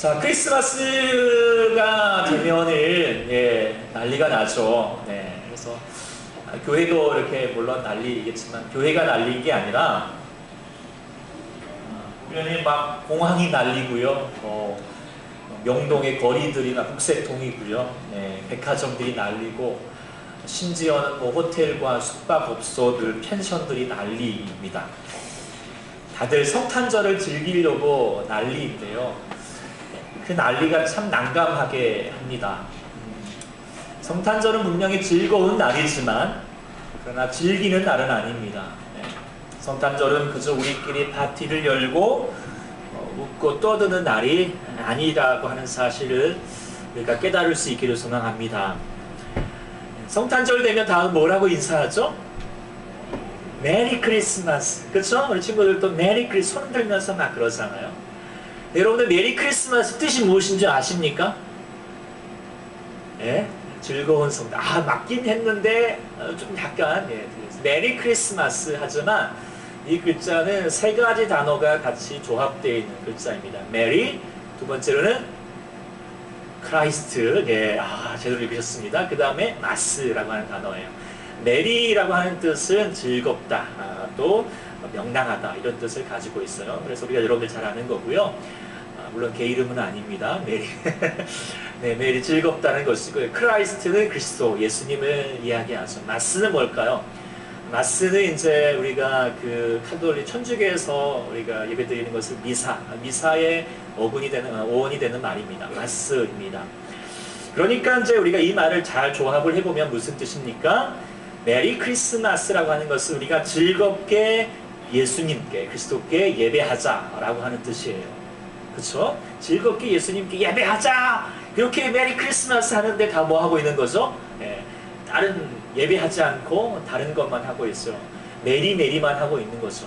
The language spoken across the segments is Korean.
자, 크리스마스가 되면은 난리가 나죠. 네, 그래서 교회도 이렇게 물론 난리겠지만 교회가 난리는 게 아니라 주변에 막 공항이 난리고요. 명동의 거리들이나 북새통이고요. 네, 백화점들이 난리고 심지어는 뭐 호텔과 숙박업소들, 펜션들이 난리입니다. 다들 성탄절을 즐기려고 난리인데요. 그 난리가 참 난감하게 합니다. 성탄절은 분명히 즐거운 날이지만 그러나 즐기는 날은 아닙니다. 성탄절은 그저 우리끼리 파티를 열고 웃고 떠드는 날이 아니라고 하는 사실을 우리가 깨달을 수 있기를 소망합니다. 성탄절 되면 다음 뭐라고 인사하죠? 메리 크리스마스. 그렇죠? 우리 친구들도 메리 크리스마스 손 들면서 막 그러잖아요. 여러분들 메리 크리스마스 뜻이 무엇인지 아십니까? 예? 즐거운 성탄. 맞긴 했는데 좀 약간 메리 크리스마스 하지만 이 글자는 세 가지 단어가 같이 조합되어 있는 글자입니다. 메리, 두 번째로는 크라이스트. 제대로 읽으셨습니다. 그 다음에 마스라고 하는 단어예요. 메리라고 하는 뜻은 즐겁다, 또 명랑하다 이런 뜻을 가지고 있어요. 그래서 우리가 여러분들 잘 아는 거고요. 물론 개 이름은 아닙니다. 메리. 네, 메리 즐겁다는 것이고요. 크라이스트는 그리스도, 예수님을 이야기하죠. 마스는 뭘까요? 마스는 이제 우리가 그 카톨릭 천주교에서 우리가 예배드리는 것을 미사의 어원이 되는 말입니다. 마스입니다. 그러니까 이제 우리가 이 말을 잘 조합을 해보면 무슨 뜻입니까? 메리 크리스마스라고 하는 것은 우리가 즐겁게 예수님께, 그리스도께 예배하자라고 하는 뜻이에요. 그렇죠? 즐겁게 예수님께 예배하자! 이렇게 메리 크리스마스 하는데 다 뭐 하고 있는 거죠? 다른 예배하지 않고 다른 것만 하고 있어요. 메리만 하고 있는 거죠.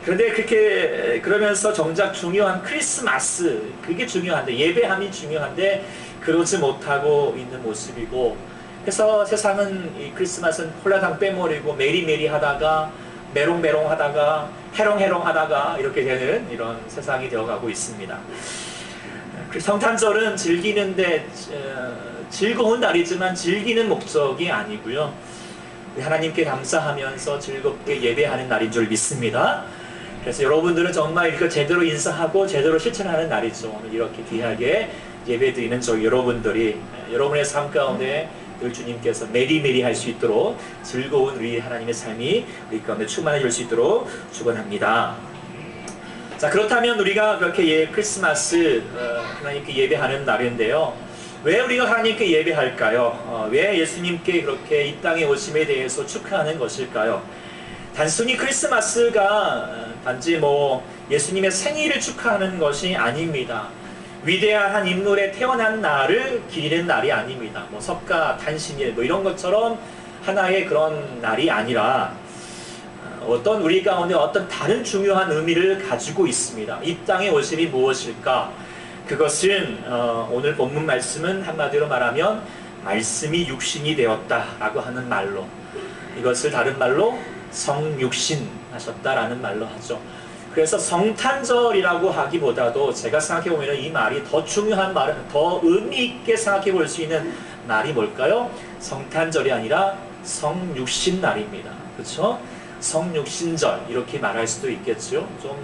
그런데 그렇게 그러면서 정작 중요한 크리스마스, 그게 중요한데, 예배함이 중요한데 그러지 못하고 있는 모습이고, 그래서 세상은 이 크리스마스는 홀라당 빼버리고 메리 하다가 메롱 하다가 해롱 하다가 이렇게 되는 이런 세상이 되어가고 있습니다. 성탄절은 즐기는데 즐거운 날이지만 즐기는 목적이 아니고요. 하나님께 감사하면서 즐겁게 예배하는 날인 줄 믿습니다. 그래서 여러분들은 정말 이렇게 제대로 인사하고 제대로 실천하는 날이죠. 오늘 이렇게 귀하게 예배드리는 여러분들이 여러분의 삶 가운데 늘 주님께서 메리 할 수 있도록 즐거운 우리 하나님의 삶이 우리 가운데 충만해질 수 있도록 축원합니다. 자, 그렇다면 우리가 그렇게 크리스마스 하나님께 예배하는 날인데요. 왜 우리가 하나님께 예배할까요? 왜 예수님께 그렇게 이 땅에 오심에 대해서 축하하는 것일까요? 단순히 크리스마스가 단지 예수님의 생일을 축하하는 것이 아닙니다. 위대한 한 인물의 태어난 날을 기리는 날이 아닙니다. 석가, 탄신일 이런 것처럼 하나의 그런 날이 아니라 어떤 우리 가운데 어떤 다른 중요한 의미를 가지고 있습니다. 이 땅에 오심이 무엇일까? 그것은 오늘 본문 말씀은 한마디로 말하면 말씀이 육신이 되었다라고 하는 말로, 이것을 다른 말로 성육신 하셨다라는 말로 하죠. 그래서 성탄절이라고 하기보다도 제가 생각해보면 이 말이 더 중요한 말은, 더 의미 있게 생각해 볼 수 있는 말이 뭘까요? 성탄절이 아니라 성육신 날입니다. 그렇죠? 성육신절 이렇게 말할 수도 있겠죠. 좀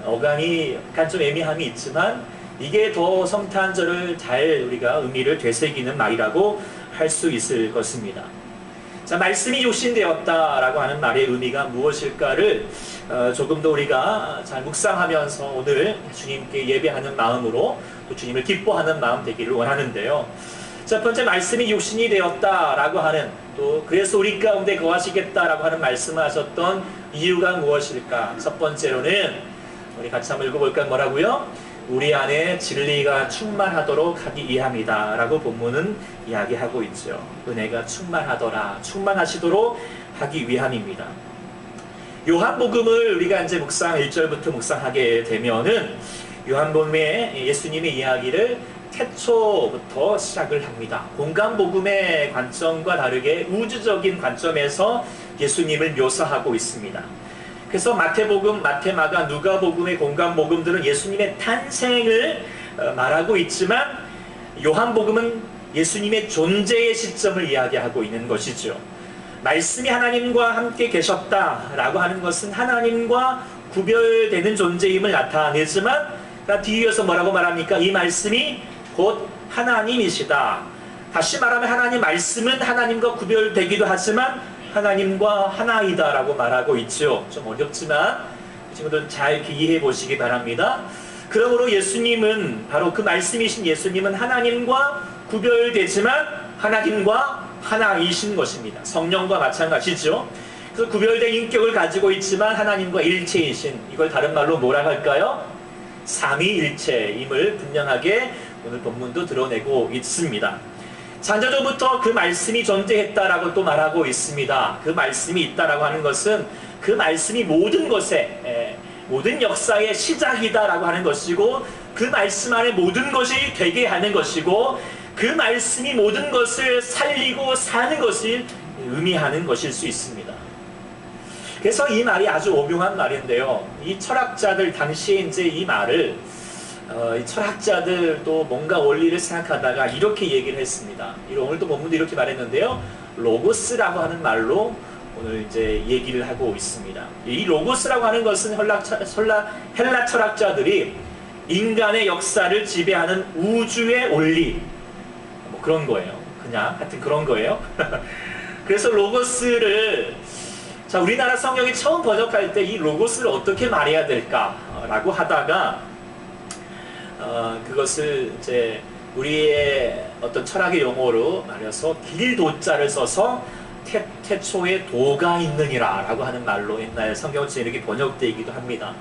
어감이 약간 좀 애매함이 있지만 이게 더 성탄절을 잘 우리가 의미를 되새기는 말이라고 할 수 있을 것입니다. 자, 말씀이 육신되었다라고 하는 말의 의미가 무엇일까를 조금 더 우리가 잘 묵상하면서 오늘 주님께 예배하는 마음으로 또 주님을 기뻐하는 마음 되기를 원하는데요. 첫 번째, 말씀이 육신이 되었다라고 하는, 또 그래서 우리 가운데 거하시겠다라고 하는 말씀을 하셨던 이유가 무엇일까? 첫 번째로는 우리 같이 한번 읽어볼까요? 뭐라고요? 우리 안에 진리가 충만하도록 하기 위함이다 라고 본문은 이야기하고 있죠. 은혜가 충만하시도록 하기 위함입니다. 요한복음을 우리가 이제 1절부터 묵상하게 되면은 요한복음의 예수님의 이야기를 태초부터 시작을 합니다. 공간복음의 관점과 다르게 우주적인 관점에서 예수님을 묘사하고 있습니다. 그래서 마태복음, 마태마가, 누가복음의 공간복음들은 예수님의 탄생을 말하고 있지만 요한복음은 예수님의 존재의 시점을 이야기하고 있는 것이죠. 말씀이 하나님과 함께 계셨다라고 하는 것은 하나님과 구별되는 존재임을 나타내지만 뒤이어서 뭐라고 말합니까? 이 말씀이 곧 하나님이시다. 다시 말하면 하나님 말씀은 하나님과 구별되기도 하지만 하나님과 하나이다 라고 말하고 있죠. 좀 어렵지만 친구들 잘 이해해 보시기 바랍니다. 그러므로 예수님은 바로 그 말씀이신 예수님은 하나님과 구별되지만 하나님과 하나이신 것입니다. 성령과 마찬가지죠. 그래서 구별된 인격을 가지고 있지만 하나님과 일체이신, 이걸 다른 말로 뭐라 할까요? 삼위일체임을 분명하게 오늘 본문도 드러내고 있습니다. 창조주부터 그 말씀이 존재했다라고 또 말하고 있습니다. 그 말씀이 있다라고 하는 것은 그 말씀이 모든 것에, 모든 역사의 시작이다라고 하는 것이고, 그 말씀 안에 모든 것이 되게 하는 것이고, 그 말씀이 모든 것을 살리고 사는 것을 의미하는 것일 수 있습니다. 그래서 이 말이 아주 오묘한 말인데요. 이 철학자들 당시에 이제 이 말을 이 철학자들도 뭔가 원리를 생각하다가 이렇게 얘기를 했습니다. 오늘도 본문도 이렇게 말했는데요. 로고스라고 하는 말로 오늘 이제 얘기를 하고 있습니다. 이 로고스라고 하는 것은 헬라 철학자들이 인간의 역사를 지배하는 우주의 원리, 뭐 그런 거예요. 그냥 하여튼 그런 거예요. 그래서 로고스를 자, 우리나라 성경이 처음 번역할 때 이 로고스를 어떻게 말해야 될까라고 하다가 그것을 이제 우리의 어떤 철학의 용어로 말해서 길도자를 써서 태초에 도가 있느니라 라고 하는 말로 옛날 성경책에 이렇게 번역되기도 합니다.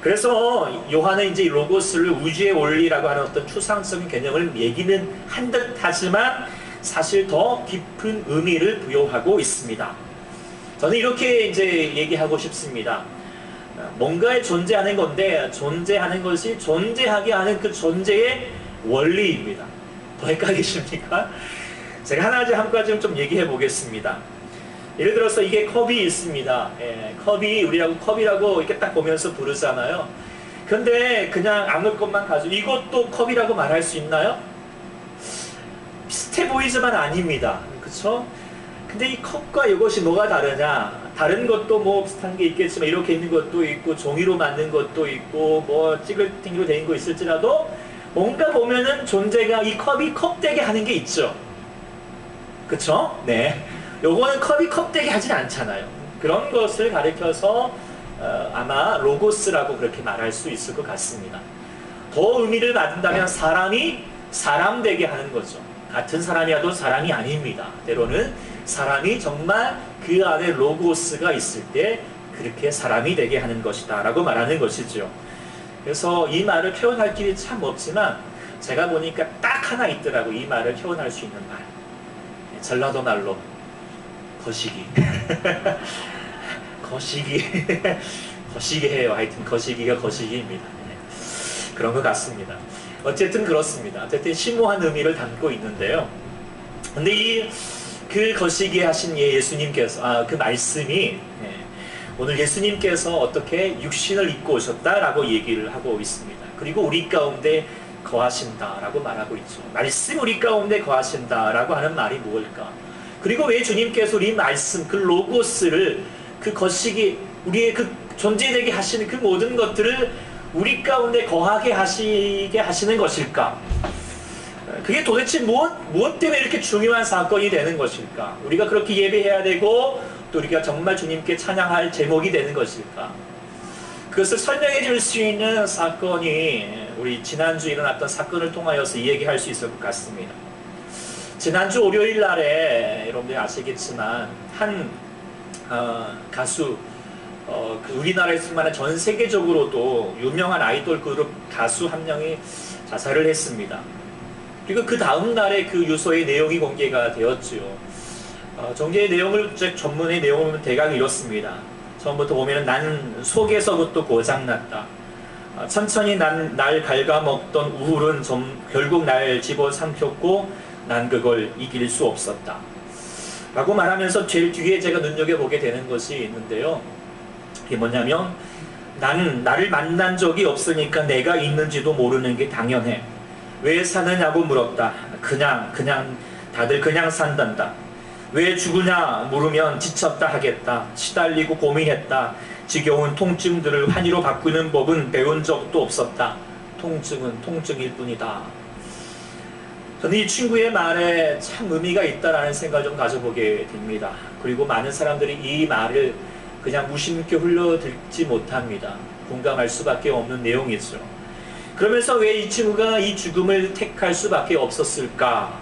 그래서 요한은 이제 로고스를 우주의 원리라고 하는 어떤 추상적인 개념을 얘기는 한 듯 하지만 사실 더 깊은 의미를 부여하고 있습니다. 저는 이렇게 이제 얘기하고 싶습니다. 뭔가에 존재하는 건데 존재하는 것이 존재하게 하는 그 존재의 원리입니다. 더 헷갈리십니까? 제가 한 가지 좀 얘기해 보겠습니다. 예를 들어서 이게 컵이 있습니다. 컵이 우리라고 컵이라고 이렇게 딱 보면서 부르잖아요. 근데 그냥 아무 것만 가지고 이것도 컵이라고 말할 수 있나요? 비슷해 보이지만 아닙니다. 그렇죠? 근데 이 컵과 이것이 뭐가 다르냐? 다른 것도 뭐 비슷한 게 있겠지만 이렇게 있는 것도 있고 종이로 만든 것도 있고 뭐 찌글팅으로 된 거 있을지라도 뭔가 보면은 존재가 이 컵이 컵되게 하는 게 있죠. 그쵸? 네. 요거는 컵이 컵되게 하진 않잖아요. 그런 것을 가리켜서 아마 로고스라고 그렇게 말할 수 있을 것 같습니다. 더 의미를 받는다면 사람이 사람 되게 하는 거죠. 같은 사람이라도 사람이 아닙니다. 때로는 사람이 정말 그 안에 로고스가 있을 때 그렇게 사람이 되게 하는 것이다 라고 말하는 것이죠. 그래서 이 말을 표현할 길이 참 없지만 제가 보니까 딱 하나 있더라고. 이 말을 표현할 수 있는 말, 전라도 말로 거시기. 거시기. 거시기 해요. 하여튼 거시기가 거시기입니다. 그런 것 같습니다. 어쨌든 그렇습니다. 어쨌든 심오한 의미를 담고 있는데요. 근데 그 거시기 하신 예수님께서 그 말씀이 오늘 예수님께서 어떻게 육신을 입고 오셨다라고 얘기를 하고 있습니다. 그리고 우리 가운데 거하신다라고 말하고 있죠. 말씀 우리 가운데 거하신다라고 하는 말이 무엇일까? 그리고 왜 주님께서 우리 말씀 그 로고스를 그 거시기 우리의 그 존재되게 하시는 그 모든 것들을 우리 가운데 거하게 하시게 하시는 것일까? 그게 도대체 무엇 때문에 이렇게 중요한 사건이 되는 것일까? 우리가 그렇게 예배해야 되고 또 우리가 정말 주님께 찬양할 제목이 되는 것일까? 그것을 설명해 줄 수 있는 사건이 우리 지난주 일어났던 사건을 통하여서 얘기할 수 있을 것 같습니다. 지난주 월요일 날에 여러분들이 아시겠지만 한 가수 그 우리나라에서만 전 세계적으로도 유명한 아이돌 그룹 가수 한 명이 자살을 했습니다. 그리고 그 다음 날에 그 유서의 내용이 공개가 되었지요. 정제의 내용을 전문의 내용을 보면 대강 이렇습니다. 처음부터 보면 난 속에서부터 고장났다. 천천히 날 갉아먹던 우울은 결국 날 집어삼켰고 난 그걸 이길 수 없었다. 라고 말하면서 제일 뒤에 제가 눈여겨보게 되는 것이 있는데요. 그게 뭐냐면 나는 나를 만난 적이 없으니까 내가 있는지도 모르는 게 당연해. 왜 사느냐고 물었다. 그냥 다들 그냥 산단다. 왜 죽으냐 물으면 지쳤다 하겠다. 시달리고 고민했다. 지겨운 통증들을 환희로 바꾸는 법은 배운 적도 없었다. 통증은 통증일 뿐이다. 저는 이 친구의 말에 참 의미가 있다라는 생각을 좀 가져보게 됩니다. 그리고 많은 사람들이 이 말을 그냥 무심코 흘러듣지 못합니다. 공감할 수밖에 없는 내용이죠. 그러면서 왜 이 친구가 이 죽음을 택할 수밖에 없었을까?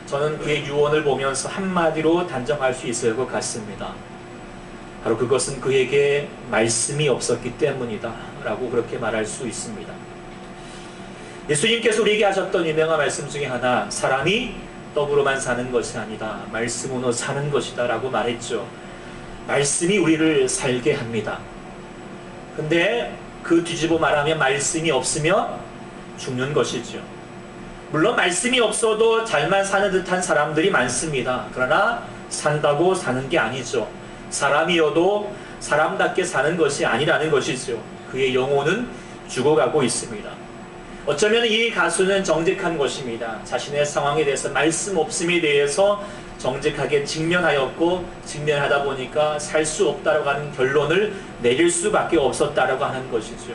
저는 그의 유언을 보면서 한마디로 단정할 수 있을 것 같습니다. 바로 그것은 그에게 말씀이 없었기 때문이다 라고 그렇게 말할 수 있습니다. 예수님께서 우리에게 하셨던 유명한 말씀 중에 하나, 사람이 떡으로만 사는 것이 아니다, 말씀으로 사는 것이다 라고 말했죠. 말씀이 우리를 살게 합니다. 근데 그 뒤집어 말하면 말씀이 없으면 죽는 것이죠. 물론 말씀이 없어도 잘만 사는 듯한 사람들이 많습니다. 그러나 산다고 사는 게 아니죠. 사람이어도 사람답게 사는 것이 아니라는 것이죠. 그의 영혼은 죽어가고 있습니다. 어쩌면 이 가수는 정직한 것입니다. 자신의 상황에 대해서 말씀 없음에 대해서 정직하게 직면하였고, 직면하다 보니까 살 수 없다고 하는 결론을 내릴 수밖에 없었다라고 하는 것이죠.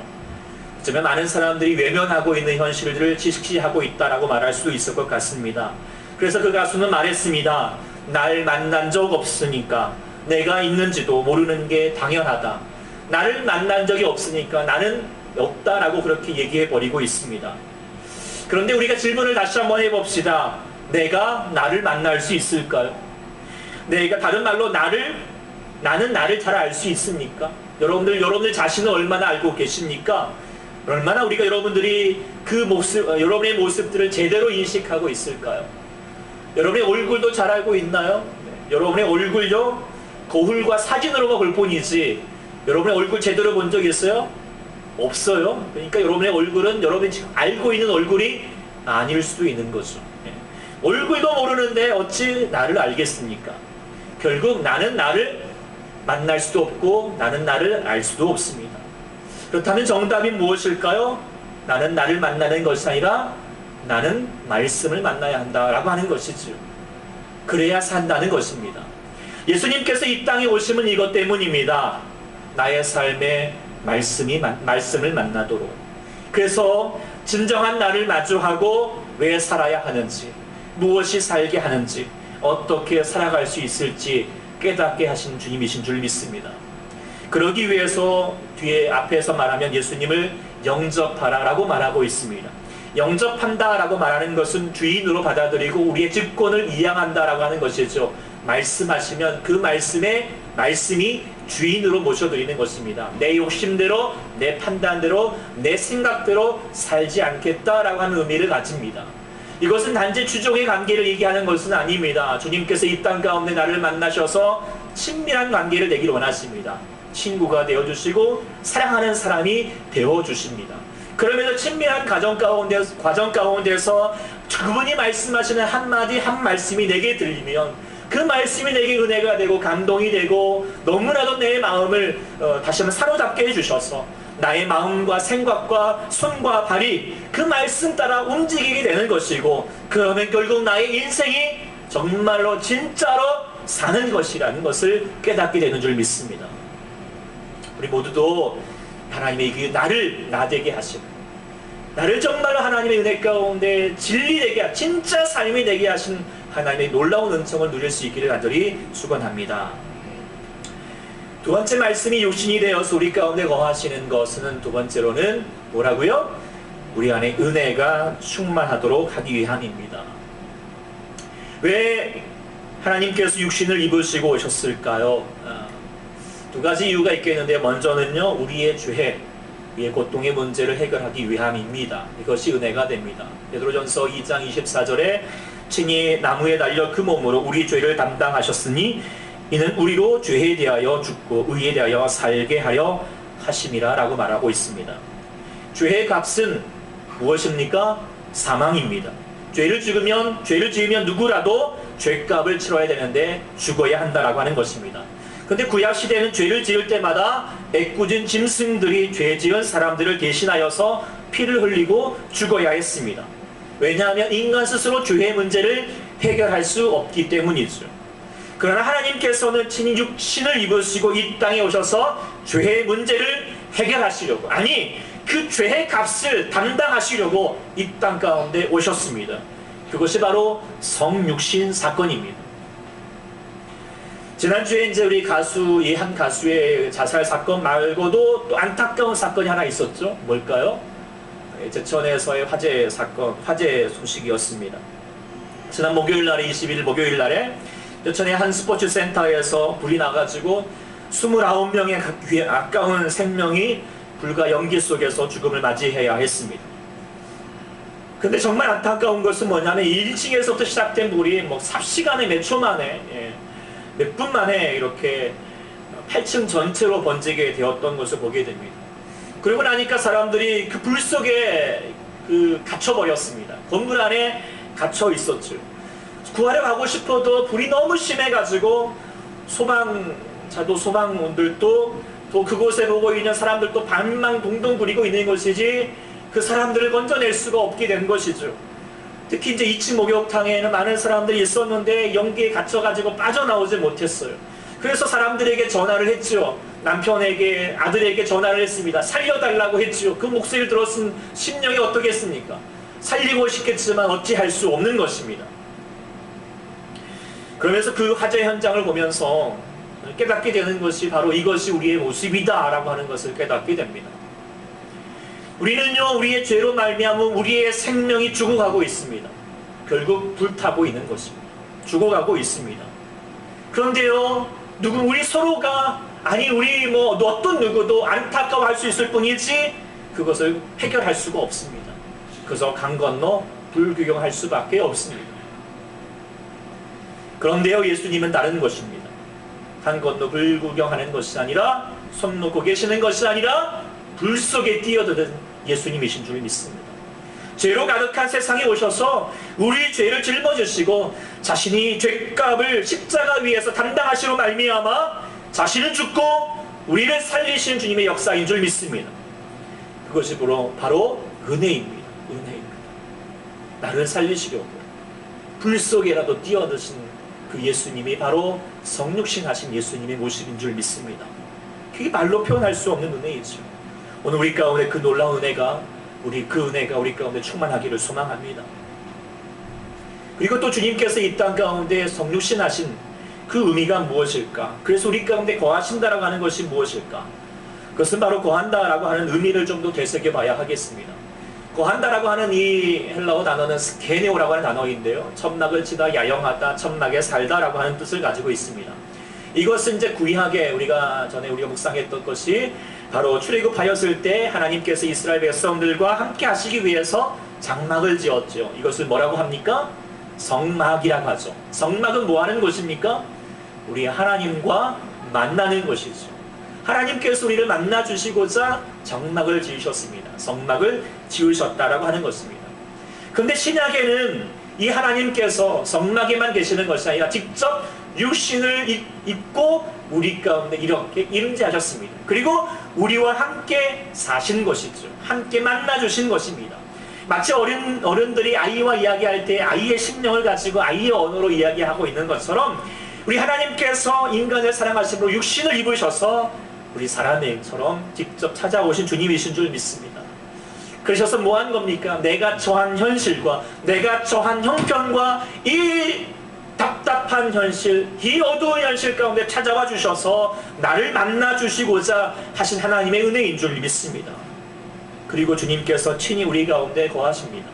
어쩌면 많은 사람들이 외면하고 있는 현실들을 직시하고 있다라고 말할 수 있을 것 같습니다. 그래서 그 가수는 말했습니다. 날 만난 적 없으니까 내가 있는지도 모르는 게 당연하다. 나를 만난 적이 없으니까 나는 없다라고 그렇게 얘기해 버리고 있습니다. 그런데 우리가 질문을 다시 한번 해봅시다. 내가 나를 만날 수 있을까요? 내가, 다른 말로 나는 나를 잘 알 수 있습니까? 여러분들 자신을 얼마나 알고 계십니까? 얼마나 우리가 여러분들이 여러분의 모습들을 제대로 인식하고 있을까요? 여러분의 얼굴도 잘 알고 있나요? 여러분의 얼굴요, 거울과 사진으로만 볼 뿐이지 여러분의 얼굴 제대로 본 적 있어요? 없어요. 그러니까 여러분의 얼굴은 여러분이 지금 알고 있는 얼굴이 아닐 수도 있는 거죠. 얼굴도 모르는데 어찌 나를 알겠습니까? 결국 나는 나를 만날 수도 없고 나는 나를 알 수도 없습니다. 그렇다면 정답이 무엇일까요? 나는 나를 만나는 것이 아니라 나는 말씀을 만나야 한다라고 하는 것이죠. 그래야 산다는 것입니다. 예수님께서 이 땅에 오심은 이것 때문입니다. 나의 삶에 말씀을 만나도록. 그래서 진정한 나를 마주하고 왜 살아야 하는지, 무엇이 살게 하는지, 어떻게 살아갈 수 있을지 깨닫게 하신 주님이신 줄 믿습니다. 그러기 위해서 앞에서 말하면 예수님을 영접하라 라고 말하고 있습니다. 영접한다 라고 말하는 것은 주인으로 받아들이고 우리의 직권을 이양한다 라고 하는 것이죠. 말씀하시면 그 말씀이 주인으로 모셔드리는 것입니다. 내 욕심대로, 내 판단대로, 내 생각대로 살지 않겠다라고 하는 의미를 가집니다. 이것은 단지 주종의 관계를 얘기하는 것은 아닙니다. 주님께서 이 땅 가운데 나를 만나셔서 친밀한 관계를 내길 원하십니다. 친구가 되어주시고 사랑하는 사람이 되어주십니다. 그러면서 친밀한 과정 가운데서 그분이 말씀하시는 한마디 한 말씀이 내게 들리면 그 말씀이 내게 은혜가 되고 감동이 되고 너무나도 내 마음을 다시 한번 사로잡게 해주셔서 나의 마음과 생각과 손과 발이 그 말씀 따라 움직이게 되는 것이고, 그러면 결국 나의 인생이 정말로 진짜로 사는 것이라는 것을 깨닫게 되는 줄 믿습니다. 우리 모두도 하나님의 그 나를 나되게 하시고 나를 정말로 하나님의 은혜 가운데 진리되게, 진짜 삶이 되게 하신 하나님의 놀라운 은총을 누릴 수 있기를 간절히 축원합니다. 두 번째 말씀이 육신이 되어서 우리 가운데 거하시는 것은 두 번째로는 뭐라고요? 우리 안에 은혜가 충만하도록 하기 위함입니다. 왜 하나님께서 육신을 입으시고 오셨을까요? 두 가지 이유가 있겠는데, 먼저는요, 우리의 죄, 우리의 고통의 문제를 해결하기 위함입니다. 이것이 은혜가 됩니다. 베드로전서 2장 24절에 친히 나무에 달려 그 몸으로 우리 죄를 담당하셨으니 이는 우리로 죄에 대하여 죽고 의에 대하여 살게 하려 하심이라 라고 말하고 있습니다. 죄의 값은 무엇입니까? 사망입니다. 죄를 지으면 누구라도 죄값을 치러야 되는데 죽어야 한다라고 하는 것입니다. 근데 구약 시대는 죄를 지을 때마다 애꿎은 짐승들이 죄 지은 사람들을 대신하여서 피를 흘리고 죽어야 했습니다. 왜냐하면 인간 스스로 죄의 문제를 해결할 수 없기 때문이죠. 그러나 하나님께서는 친히 육신을 입으시고 이 땅에 오셔서 죄의 문제를 해결하시려고, 아니 그 죄의 값을 담당하시려고 이 땅 가운데 오셨습니다. 그것이 바로 성육신 사건입니다. 지난주에 이제 우리 이 한 가수의 자살 사건 말고도 또 안타까운 사건이 하나 있었죠. 뭘까요? 제천에서의 화재 소식이었습니다. 지난 목요일 날에 21일 목요일 날에 제천의 한 스포츠 센터에서 불이 나가지고 29명의 아까운 생명이 불과 연기 속에서 죽음을 맞이해야 했습니다. 근데 정말 안타까운 것은 뭐냐면 1층에서부터 시작된 불이 뭐 삽시간에 몇 초 만에, 몇 분 만에 이렇게 8층 전체로 번지게 되었던 것을 보게 됩니다. 그러고 나니까 사람들이 그 불 속에 갇혀버렸습니다. 건물 안에 갇혀 있었죠. 구하러 가고 싶어도 불이 너무 심해가지고 소방원들도 또 그곳에 보고 있는 사람들도 반망동동 부리고 있는 것이지 그 사람들을 건져낼 수가 없게 된 것이죠. 특히 이제 2층 목욕탕에는 많은 사람들이 있었는데 연기에 갇혀가지고 빠져나오지 못했어요. 그래서 사람들에게 전화를 했죠. 남편에게, 아들에게 전화를 했습니다. 살려달라고 했죠. 그 목소리를 들었으면 심령이 어떻겠습니까? 살리고 싶겠지만 어찌할 수 없는 것입니다. 그러면서 그 화재 현장을 보면서 깨닫게 되는 것이 바로 이것이 우리의 모습이다 라고 하는 것을 깨닫게 됩니다. 우리는요, 우리의 죄로 말미암아 우리의 생명이 죽어가고 있습니다. 결국 불타고 있는 것입니다. 죽어가고 있습니다. 그런데요, 우리 서로가, 아니 우리 어떤 누구도 안타까워할 수 있을 뿐이지 그것을 해결할 수가 없습니다. 그래서 강 건너 불구경할 수밖에 없습니다. 그런데요, 예수님은 다른 것입니다. 강 건너 불구경하는 것이 아니라, 손 놓고 계시는 것이 아니라 불 속에 뛰어드는 예수님이신 줄 믿습니다. 죄로 가득한 세상에 오셔서 우리 죄를 짊어지시고 자신이 죄값을 십자가 위에서 담당하시로 말미암아 자신은 죽고 우리를 살리신 주님의 역사인 줄 믿습니다. 그것이 바로 은혜입니다. 은혜입니다. 나를 살리시려고 불 속에라도 뛰어드신 그 예수님이 바로 성육신하신 예수님의 모습인 줄 믿습니다. 그게 말로 표현할 수 없는 은혜이죠. 오늘 우리 가운데 그 놀라운 은혜가 우리 가운데 충만하기를 소망합니다. 그리고 또 주님께서 이 땅 가운데 성육신하신 그 의미가 무엇일까? 그래서 우리 가운데 거하신다라고 하는 것이 무엇일까? 그것은 바로 거한다라고 하는 의미를 좀 더 되새겨봐야 하겠습니다. 거한다라고 하는 이 헬라어 단어는 스케네오라고 하는 단어인데요, 천막을 치다, 야영하다, 천막에 살다라고 하는 뜻을 가지고 있습니다. 이것은 이제 구약에 우리가 묵상했던 것이 바로 출애굽하였을 때 하나님께서 이스라엘 백성들과 함께 하시기 위해서 장막을 지었죠. 이것을 뭐라고 합니까? 성막이라고 하죠. 성막은 뭐 하는 곳입니까? 우리 하나님과 만나는 곳이죠. 하나님께서 우리를 만나 주시고자 정막을 지으셨습니다. 성막을 지으셨다라고 하는 것입니다. 그런데 신약에는 이 하나님께서 성막에만 계시는 것이 아니라 직접 육신을 입고 우리 가운데 이렇게 임재하셨습니다. 그리고 우리와 함께 사신 것이죠. 함께 만나 주신 것입니다. 마치 어른들이 아이와 이야기할 때 아이의 심령을 가지고 아이의 언어로 이야기하고 있는 것처럼 우리 하나님께서 인간을 사랑하시고 육신을 입으셔서 우리 사람처럼 직접 찾아오신 주님이신 줄 믿습니다. 그러셔서 뭐 한 겁니까? 내가 처한 현실과 내가 처한 형편과 이 답답한 현실, 이 어두운 현실 가운데 찾아와 주셔서 나를 만나 주시고자 하신 하나님의 은혜인 줄 믿습니다. 그리고 주님께서 친히 우리 가운데 거하십니다.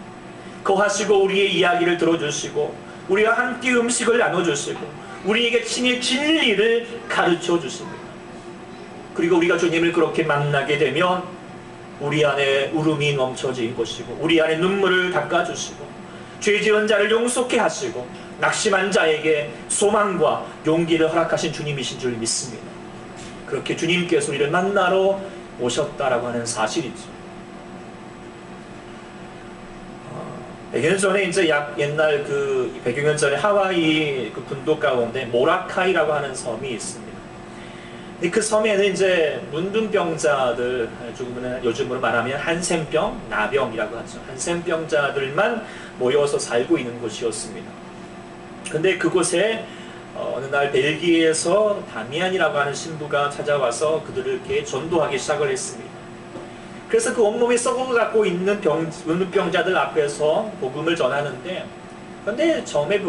거하시고 우리의 이야기를 들어주시고 우리와 함께 음식을 나눠주시고 우리에게 친히 진리를 가르쳐 주십니다. 그리고 우리가 주님을 그렇게 만나게 되면 우리 안에 울음이 넘쳐질 것이고 우리 안에 눈물을 닦아주시고 죄 지은 자를 용서케 하시고 낙심한 자에게 소망과 용기를 허락하신 주님이신 줄 믿습니다. 그렇게 주님께서 우리를 만나러 오셨다라고 하는 사실이죠. 100여 년 전에 이제 옛날 100여 년 전에 하와이 그 군도 가운데 모라카이라고 하는 섬이 있습니다. 그 섬에는 이제 문둥병자들, 요즘으로 말하면 한센병, 나병이라고 하죠. 한센병자들만 모여서 살고 있는 곳이었습니다. 근데 그곳에 어느 날 벨기에에서 다미안이라고 하는 신부가 찾아와서 그들을 이렇게 전도하기 시작을 했습니다. 그래서 그 온몸이 썩어갖고 있는 문둥병자들 앞에서 복음을 전하는데, 근데 처음에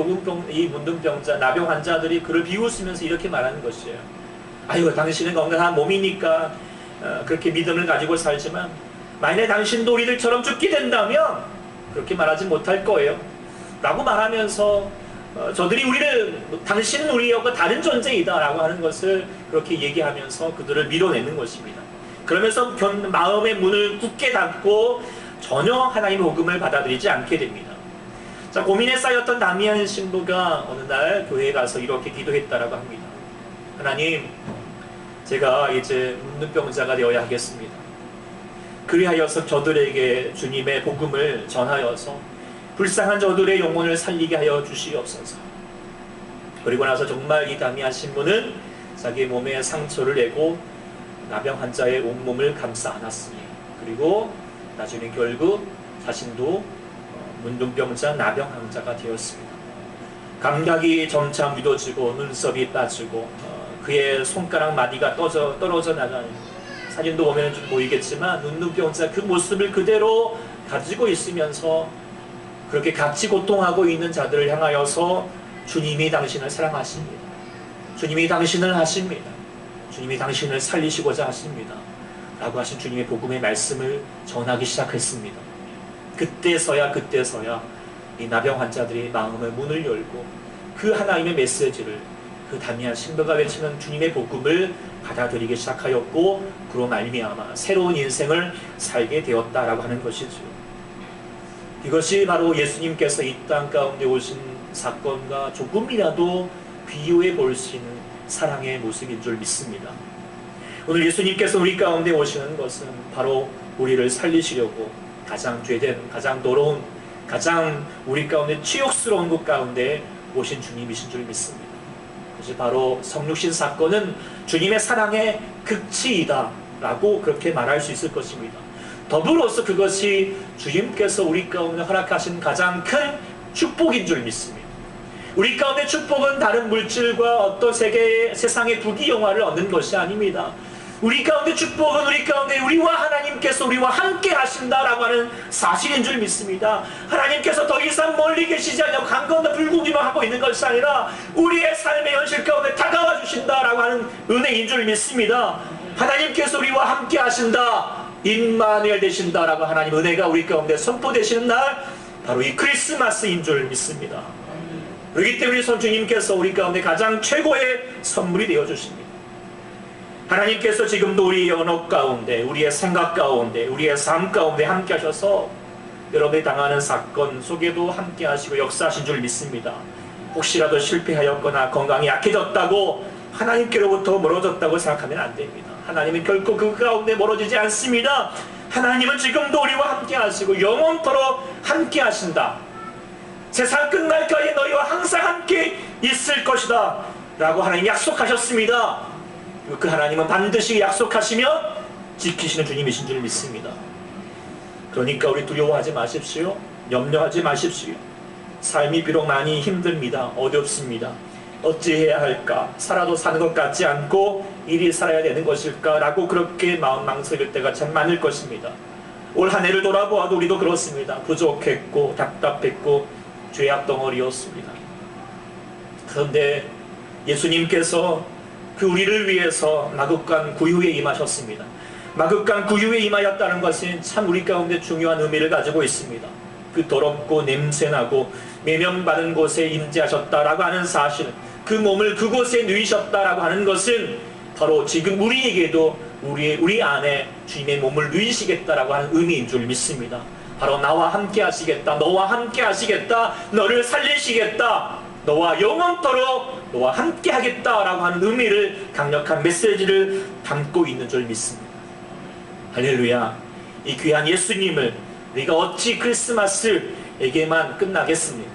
이 문둥병자, 나병 환자들이 그를 비웃으면서 이렇게 말하는 것이에요. 아이고, 당신은 건강한 몸이니까 그렇게 믿음을 가지고 살지만 만약에 당신도 우리들처럼 죽게 된다면 그렇게 말하지 못할 거예요 라고 말하면서 저들이 당신은 우리하고 다른 존재이다 라고 하는 것을 그렇게 얘기하면서 그들을 밀어내는 것입니다. 그러면서 마음의 문을 굳게 닫고 전혀 하나님의 복음을 받아들이지 않게 됩니다. 자, 고민에 쌓였던 다미안 신부가 어느 날 교회에 가서 이렇게 기도했다라고 합니다. 하나님, 제가 이제 문둥병자가 되어야 하겠습니다. 그리하여서 저들에게 주님의 복음을 전하여서 불쌍한 저들의 영혼을 살리게 하여 주시옵소서. 그리고 나서 정말 이 다미안 신부는 자기 몸에 상처를 내고 나병 환자의 온몸을 감싸 안았습니다. 그리고 나중에 결국 자신도 문둥병자, 나병 환자가 되었습니다. 감각이 점차 묻어지고 눈썹이 빠지고 그의 손가락 마디가 떨어져 나가는 사진도 보면 좀 보이겠지만 문둥병자 그 모습을 그대로 가지고 있으면서 그렇게 같이 고통하고 있는 자들을 향하여서 주님이 당신을 사랑하십니다. 주님이 당신을 하십니다. 주님이 당신을 살리시고자 하십니다. 라고 하신 주님의 복음의 말씀을 전하기 시작했습니다. 그때서야 이 나병 환자들이 마음의 문을 열고 그 하나님의 메시지를, 그 다미안 신부가 외치는 주님의 복음을 받아들이기 시작하였고, 그로 말미암아 새로운 인생을 살게 되었다라고 하는 것이죠. 이것이 바로 예수님께서 이 땅 가운데 오신 사건과 조금이라도 비교해 볼 수 있는 사랑의 모습인 줄 믿습니다. 오늘 예수님께서 우리 가운데 오시는 것은 바로 우리를 살리시려고 가장 죄된, 가장 더러운, 가장 우리 가운데 치욕스러운 것 가운데 오신 주님이신 줄 믿습니다. 그것이 바로 성육신 사건은 주님의 사랑의 극치이다 라고 그렇게 말할 수 있을 것입니다. 더불어서 그것이 주님께서 우리 가운데 허락하신 가장 큰 축복인 줄 믿습니다. 우리 가운데 축복은 다른 물질과 어떤 세상의 부귀영화를 얻는 것이 아닙니다. 우리 가운데 축복은 우리 가운데 우리와 하나님께서 우리와 함께 하신다라고 하는 사실인 줄 믿습니다. 하나님께서 더 이상 멀리 계시지 않냐고 강 건너 불구기만 하고 있는 것이 아니라 우리의 삶의 현실 가운데 다가와 주신다라고 하는 은혜인 줄 믿습니다. 하나님께서 우리와 함께 하신다, 임마누엘 되신다라고 하나님 은혜가 우리 가운데 선포되시는 날, 바로 이 크리스마스인 줄 믿습니다. 그렇기 때문에 주님께서 우리 가운데 가장 최고의 선물이 되어주십니다. 하나님께서 지금도 우리의 언어 가운데, 우리의 생각 가운데, 우리의 삶 가운데 함께 하셔서 여러분이 당하는 사건 속에도 함께 하시고 역사하신 줄 믿습니다. 혹시라도 실패하였거나 건강이 약해졌다고 하나님께로부터 멀어졌다고 생각하면 안 됩니다. 하나님은 결코 그 가운데 멀어지지 않습니다. 하나님은 지금도 우리와 함께 하시고 영원토록 함께 하신다. 세상 끝날까지 너희와 항상 함께 있을 것이다 라고 하나님 약속하셨습니다. 그 하나님은 반드시 약속하시며 지키시는 주님이신 줄 믿습니다. 그러니까 우리 두려워하지 마십시오. 염려하지 마십시오. 삶이 비록 많이 힘듭니다. 어렵습니다. 어찌해야 할까? 살아도 사는 것 같지 않고 이리 살아야 되는 것일까? 라고 그렇게 마음 망설일 때가 참 많을 것입니다. 올 한 해를 돌아보아도 우리도 그렇습니다. 부족했고 답답했고 죄악 덩어리였습니다. 그런데 예수님께서 그 우리를 위해서 마국간 구유에 임하셨습니다. 마국간 구유에 임하였다는 것은 참 우리 가운데 중요한 의미를 가지고 있습니다. 그 더럽고 냄새나고 매명받은 곳에 임재하셨다라고 하는 사실, 그 몸을 그곳에 누이셨다라고 하는 것은 바로 지금 우리에게도 우리 안에 주님의 몸을 누이시겠다라고 하는 의미인 줄 믿습니다. 바로 나와 함께 하시겠다, 너와 함께 하시겠다, 너를 살리시겠다, 너와 영원토록 너와 함께 하겠다라고 하는 의미를, 강력한 메시지를 담고 있는 줄 믿습니다. 할렐루야. 이 귀한 예수님을 우리가 어찌 크리스마스에게만 끝나겠습니까?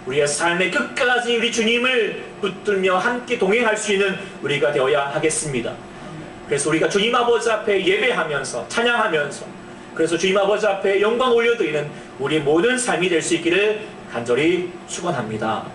우리의 삶의 끝까지 우리 주님을 붙들며 함께 동행할 수 있는 우리가 되어야 하겠습니다. 그래서 우리가 주님 아버지 앞에 예배하면서 찬양하면서 그래서 주님 아버지 앞에 영광 올려드리는 우리 모든 삶이 될 수 있기를 간절히 축원합니다.